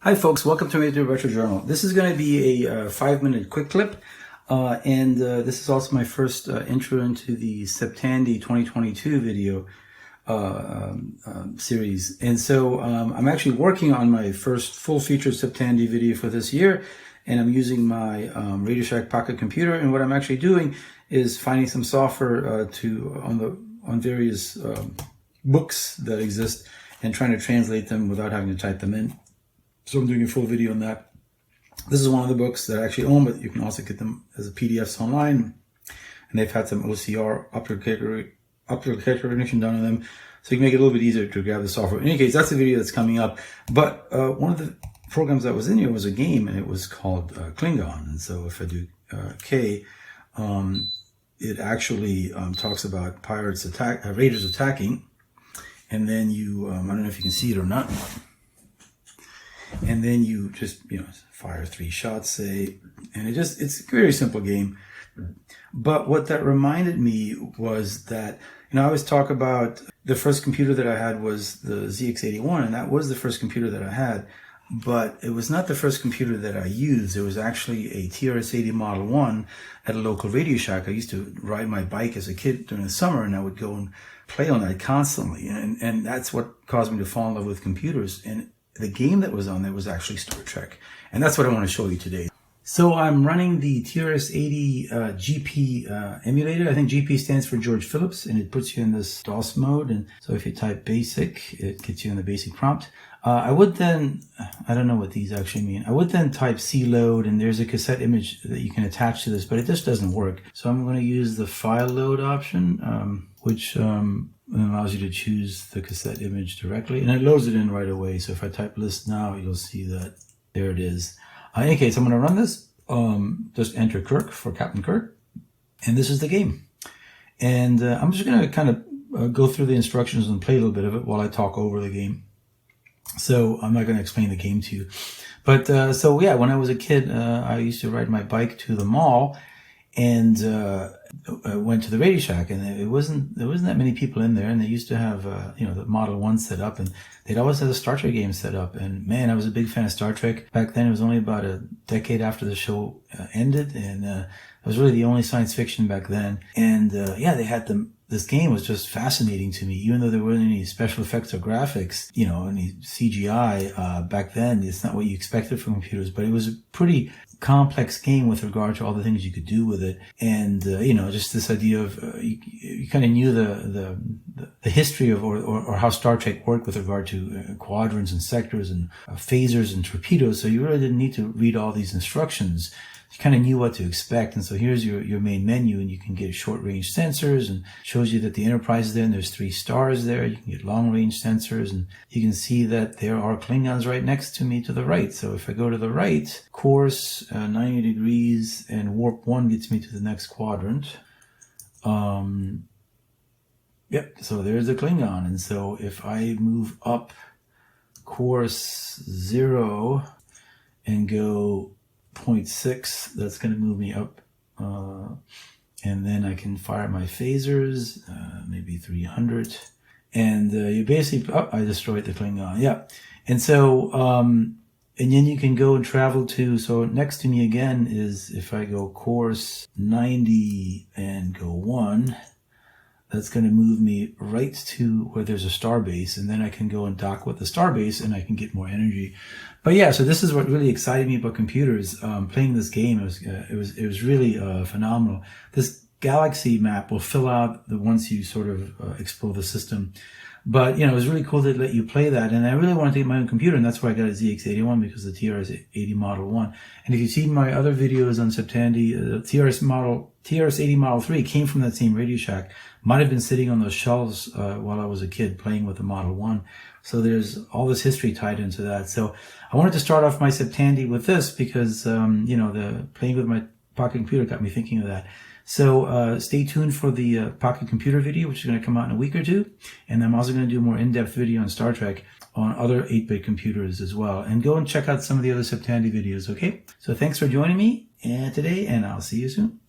Hi folks, welcome to my Retro Journal. This is going to be a 5-minute quick clip, and this is also my first intro into the Septandy 2022 video series. And so I'm actually working on my first full-featured Septandy video for this year, and I'm using my Radio Shack Pocket computer. And what I'm actually doing is finding some software on various books that exist and trying to translate them without having to type them in. So I'm doing a full video on that. This is one of the books that I actually own, but you can also get them as a PDFs online. And they've had some OCR, optical character recognition done on them. So you can make it a little bit easier to grab the software. In any case, that's the video that's coming up. But one of the programs that was in here was a game, and it was called Klingon. And so if I do K, it actually talks about raiders attacking. And then you, I don't know if you can see it or not. And then you just, fire 3 shots, say, and it's a very simple game. But what that reminded me was that, I always talk about the first computer that I had was the ZX81, and that was the first computer that I had. But it was not the first computer that I used. It was actually a TRS-80 Model 1 at a local Radio Shack. I used to ride my bike as a kid during the summer, and I would go and play on that constantly. And that's what caused me to fall in love with computers. And the game that was on there was actually Star Trek. And that's what I want to show you today. So I'm running the TRS-80 GP emulator. I think GP stands for George Phillips, and it puts you in this DOS mode. And so if you type basic, it gets you in the basic prompt. I would then, I don't know what these actually mean. I would then type cload, and there's a cassette image that you can attach to this, but it just doesn't work. So I'm going to use the file load option, which allows you to choose the cassette image directly, and it loads it in right away. So if I type list now, you'll see that there it is. In any case, I'm going to run this. Just enter Kirk for Captain Kirk, and this is the game. And I'm just going to kind of go through the instructions and play a little bit of it while I talk over the game. So I'm not going to explain the game to you. But so yeah, when I was a kid, I used to ride my bike to the mall, and I went to the Radio Shack, and there wasn't that many people in there, and they used to have the Model 1 set up, and they'd always have a Star Trek game set up. And man, I was a big fan of Star Trek. Back then, it was only about a decade after the show ended, and it was really the only science fiction back then. And they had this game was just fascinating to me, even though there weren't any special effects or graphics, any CGI back then. It's not what you expected from computers, but it was a pretty complex game with regard to all the things you could do with it. And just this idea of you kind of knew the history of or how Star Trek worked with regard to quadrants and sectors and phasers and torpedoes. So you really didn't need to read all these instructions. You kind of knew what to expect. And so here's your main menu, and you can get short range sensors, and shows you that the Enterprise is there, and there's 3 stars there. You can get long range sensors, and you can see that there are Klingons right next to me to the right. So if I go to the right, course 90 degrees and warp 1 gets me to the next quadrant. Yep, so there's a Klingon. And so if I move up course 0 and go 0.6, that's going to move me up, and then I can fire my phasers, maybe 300, and you basically, I destroyed the Klingon. Yeah. And so and then you can go and travel to, so next to me again is, if I go course 90 and go 1, that's going to move me right to where there's a star base, and then I can go and dock with the star base, and I can get more energy. But yeah, so this is what really excited me about computers. Playing this game, it was really phenomenal. This galaxy map will fill out once you sort of explore the system. But it was really cool to let you play that, and I really wanted to get my own computer, and that's why I got a ZX81, because of the TRS-80 Model 1. And if you've seen my other videos on Septandy, the TRS-80 Model 3 came from that same Radio Shack. Might have been sitting on those shelves while I was a kid playing with the Model 1. So there's all this history tied into that. So I wanted to start off my Septandy with this because, the playing with my pocket computer got me thinking of that. So stay tuned for the pocket computer video, which is going to come out in a week or 2. And I'm also going to do a more in-depth video on Star Trek on other 8-bit computers as well. And go and check out some of the other Septandy videos, okay? So thanks for joining me today, and I'll see you soon.